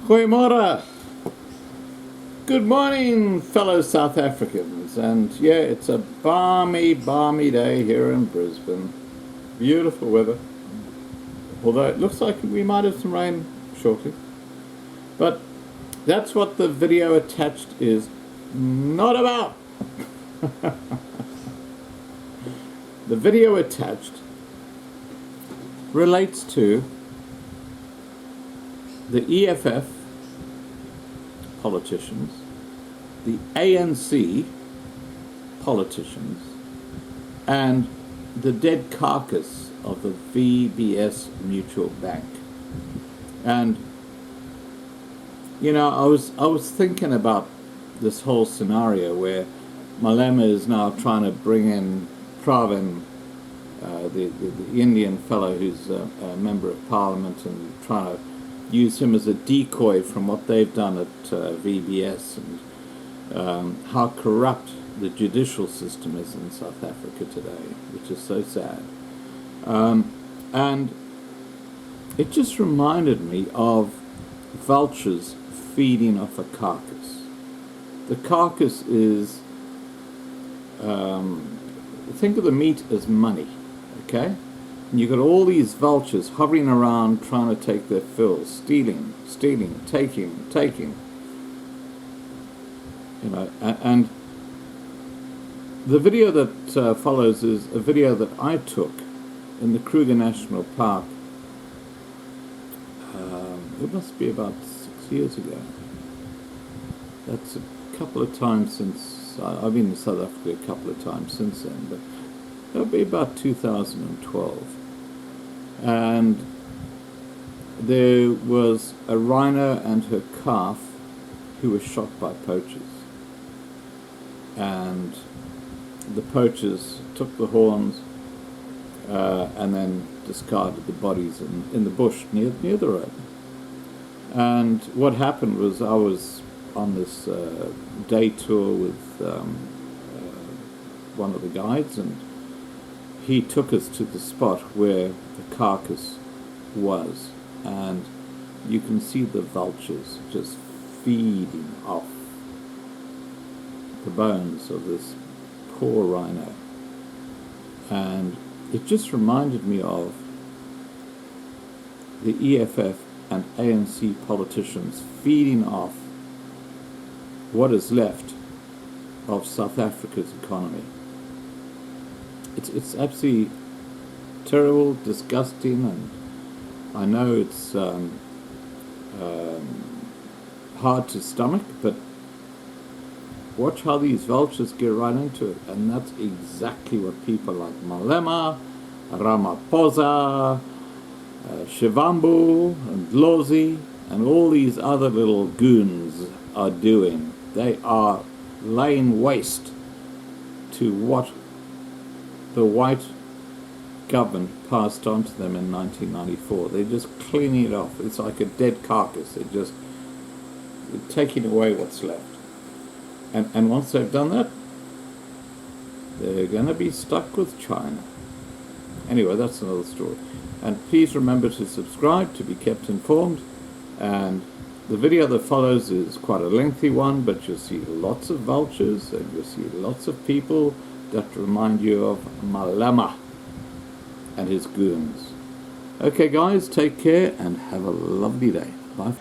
Goeiemorgen. Good morning, fellow South Africans. And yeah, it's a balmy day here in Brisbane. Beautiful weather. Although it looks like we might have some rain shortly. But that's what the video attached is not about. The video attached relates to the EFF politicians, the ANC politicians, and the dead carcass of the VBS Mutual Bank. And you know, I was thinking about this whole scenario where Malema is now trying to bring in Pravin, the Indian fellow who's a member of parliament, and trying to use him as a decoy from what they've done at VBS, and how corrupt the judicial system is in South Africa today, which is so sad. And it just reminded me of vultures feeding off a carcass. The carcass is, think of the meat as money, okay? And you've got all these vultures hovering around trying to take their fill, stealing, taking. You know, and the video that follows is a video that I took in the Kruger National Park. It must be about 6 years ago. That's a couple of times since, I've been in South Africa a couple of times since then, but that'll be about 2012. And there was a rhino and her calf who were shot by poachers. And the poachers took the horns and then discarded the bodies in the bush near the road. And what happened was, I was on this day tour with one of the guides, and he took us to the spot where the carcass was, and you can see the vultures just feeding off the bones of this poor rhino. And it just reminded me of the EFF and ANC politicians feeding off what is left of South Africa's economy. It's absolutely terrible, disgusting, and I know it's hard to stomach, but watch how these vultures get right into it. And that's exactly what people like Malema, Ramaphosa, Shivambu and Lozi and all these other little goons are doing. They are laying waste to what the white government passed on to them in 1994. They're just cleaning it off. It's like a dead carcass. They're taking away what's left. And once they've done that, they're going to be stuck with China. Anyway, that's another story. And please remember to subscribe to be kept informed. And the video that follows is quite a lengthy one, but you'll see lots of vultures and you'll see lots of people that remind you of Malema and his goons. Okay guys, take care and have a lovely day. Bye.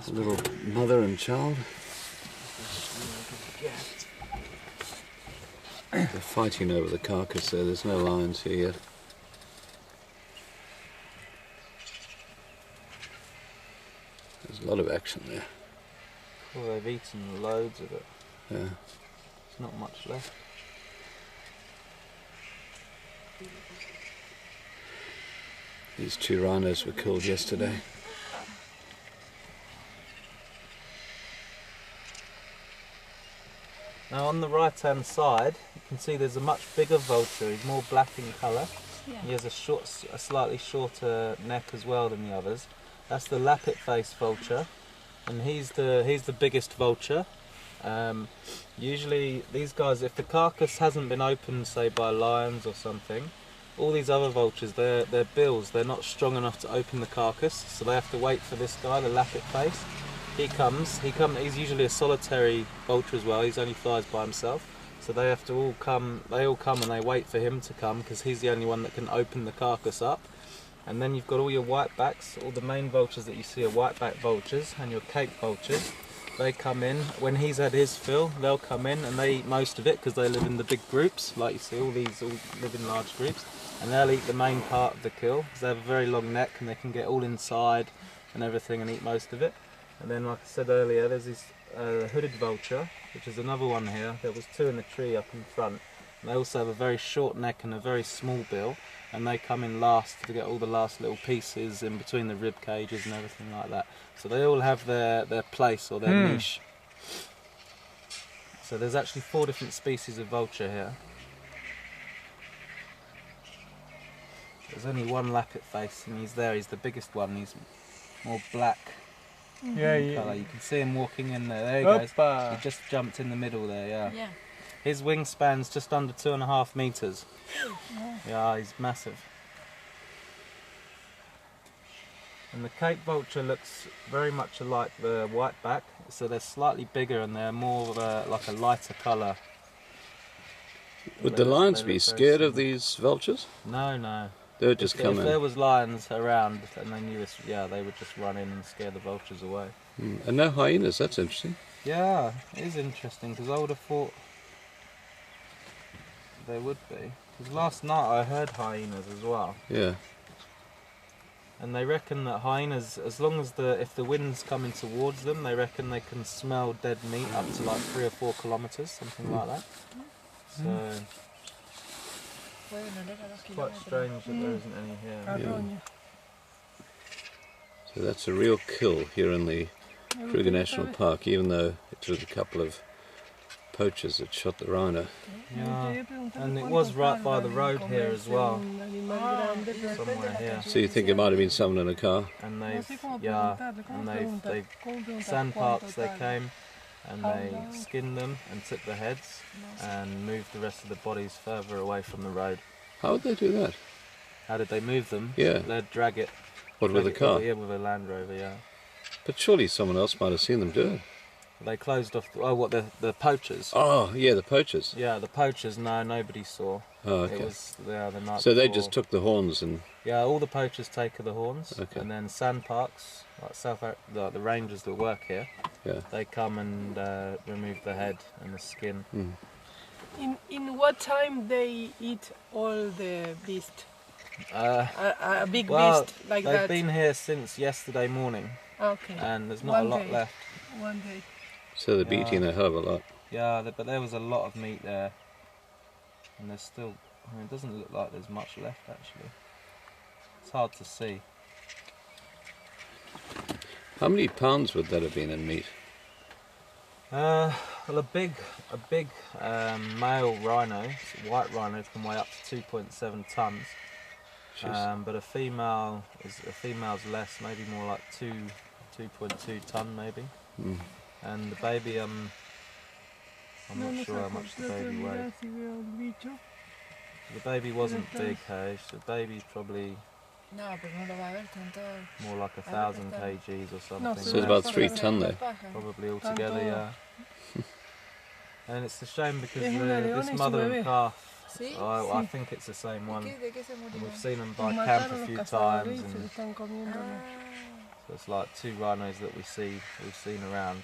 A little mother and child. They're fighting over the carcass there. There's no lions here yet. There's a lot of action there. Well, they've eaten loads of it. Yeah. There's not much left. These 2 rhinos were killed yesterday. Now on the right hand side you can see there's a much bigger vulture. He's more black in colour. Yeah. He has a slightly shorter neck as well than the others. That's the lappet face vulture, and he's the biggest vulture. Usually these guys, if the carcass hasn't been opened say by lions or something, all these other vultures, their bills, they're not strong enough to open the carcass, so they have to wait for this guy, the lappet face. He's usually a solitary vulture as well, he only flies by himself. So they have to all come and they wait for him to come because he's the only one that can open the carcass up. And then you've got all your whitebacks, all the main vultures that you see are whiteback vultures, and your cape vultures. They come in, when he's had his fill, they'll come in and they eat most of it because they live in the big groups, like you see, all live in large groups. And they'll eat the main part of the kill because they have a very long neck and they can get all inside and everything and eat most of it. And then, like I said earlier, there's this hooded vulture, which is another one here. There was two in the tree up in front. And they also have a very short neck and a very small bill, and they come in last to get all the last little pieces in between the rib cages and everything like that. So they all have their place or their niche. So there's actually 4 different species of vulture here. There's only one lappet face, and he's the biggest one. He's more black colour. You can see him walking in there. There he goes. He just jumped in the middle there, yeah. His wingspan's just under 2.5 metres. Yeah, he's massive. And the Cape vulture looks very much like the whiteback, so they're slightly bigger and they're more of like a lighter colour. Would the lions be scared of these vultures? No, no. They would just come in. If there was lions around and they knew this, yeah, they would just run in and scare the vultures away. And no hyenas, that's interesting. Yeah, it is interesting because I would have thought there would be. Because last night I heard hyenas as well. Yeah. And they reckon that hyenas, as long as if the wind's coming towards them, they reckon they can smell dead meat up to like 3 or 4 kilometres, something like that. So it's quite strange that there isn't any here. Yeah. So that's a real kill here in the Kruger National Park, even though it was a couple of poachers that shot the rhino. Yeah, and it was right by the road here as well, somewhere here. So you think it might have been someone in a car? And they've sandparks, they came and they skinned them and took the heads and moved the rest of the bodies further away from the road. How would they do that? How did they move them? Yeah. They'd drag it. What, with a car? Yeah, with a Land Rover, yeah. But surely someone else might have seen them do it. They closed off, the poachers? Oh, yeah, the poachers. Yeah, the poachers, no, nobody saw. Oh, okay. It was the night So they before. just took the horns and... Yeah, all the poachers take the horns, okay. and then sandparks, like the rangers that work here, yeah. they come and remove the head and the skin. In what time they eat all the beast? A big beast like that? They've been here since yesterday morning, and there's not a lot left. One day. So they'd be eating a hell of a lot. Yeah, but there was a lot of meat there, and there's still, it doesn't look like there's much left actually. It's hard to see. How many pounds would that have been in meat? Well, a big male rhino, white rhino, can weigh up to 2.7 tons. But a female's less, maybe more like 2.2 ton maybe. And the baby, I'm not sure how much the baby weighed. The baby wasn't big, hey. The baby's probably more like 1,000 kgs or something. So it's about 3 ton there. Probably altogether, yeah. And it's a shame because this mother and calf, I think it's the same one. And we've seen them by camp a few times. And so it's like 2 rhinos that we've seen around.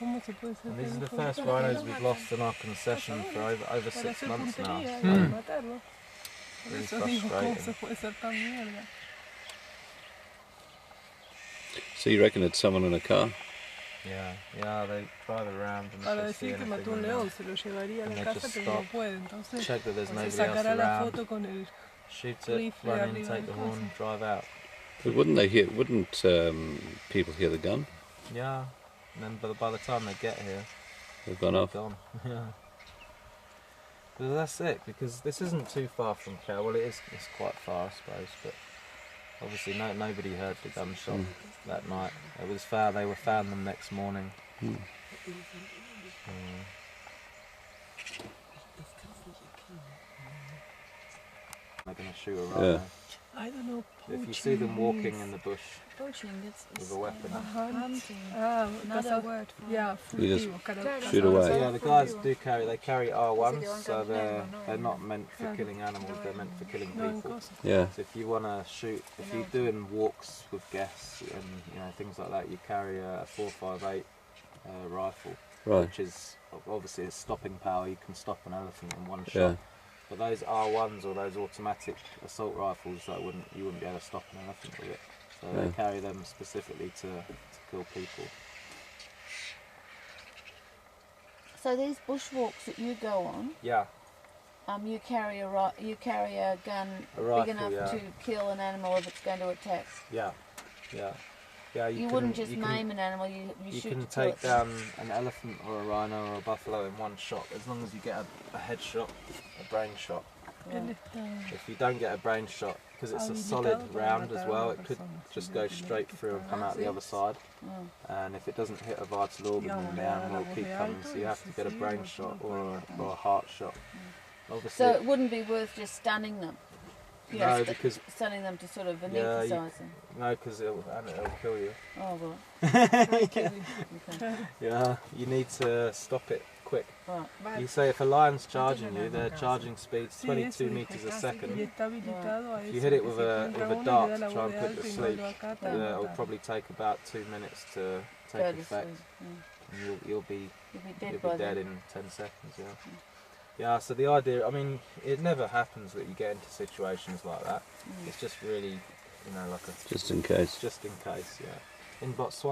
And these are the first rhinos we've lost in our concession for over 6 months now. Really frustrating. So you reckon it's someone in a car? Yeah, they drive around and they see anything and they just stop, check that there's nobody else around, shoot it, run in, take the horn, drive out. But wouldn't people hear the gun? Yeah, and then by the time they get here, they've gone off. Yeah. But that's it, because this isn't too far from Cal. Well, it's quite far, I suppose, but obviously nobody heard the gunshot that night. It was they were found them next morning. they're going to shoot a rhino. I don't know. If you see them walking in the bush Poaching, with a weapon. hunting. Another word for Yeah, You just furtivo, kind of. shoot away. So yeah, the guys do carry R1s, so they're not meant for killing animals, they're meant for killing people. Yeah. So if you want to shoot, if you're doing walks with guests and things like that, you carry a 4.58 rifle, Right. which is obviously a stopping power. You can stop an elephant in one Yeah. shot. But those R1s or those automatic assault rifles, you wouldn't be able to stop an elephant with it. So they carry them specifically to kill people. So these bushwalks that you go on, Yeah. you carry a gun A rifle, big enough yeah. to kill an animal if it's going to attack. Yeah. You wouldn't just maim an animal. You You shoot can to kill take it. down an elephant or a rhino or a buffalo in one shot, as long as you get a head shot, a brain shot. If you don't get a brain shot, because it's a solid round as well, it could just go straight through and come out the other side. And if it doesn't hit a vital organ, then the animal will keep coming. So you have to get a brain shot or a heart shot. Obviously, So it wouldn't be worth just stunning them. no, because Stunning them to sort of anaesthetize them. no, because it'll kill you. Oh right. Yeah, you need to stop it quick. Right. You say if a lion's charging you, their charging speed's 22 meters a second. If you hit it with a dart to try and put it to sleep, it'll probably take about 2 minutes to take effect. And you'll be dead in 10 seconds. Yeah. Yeah. So the idea, I mean, it never happens that you get into situations like that. It's just really, like Just in case. just in case. Yeah. In Botswana.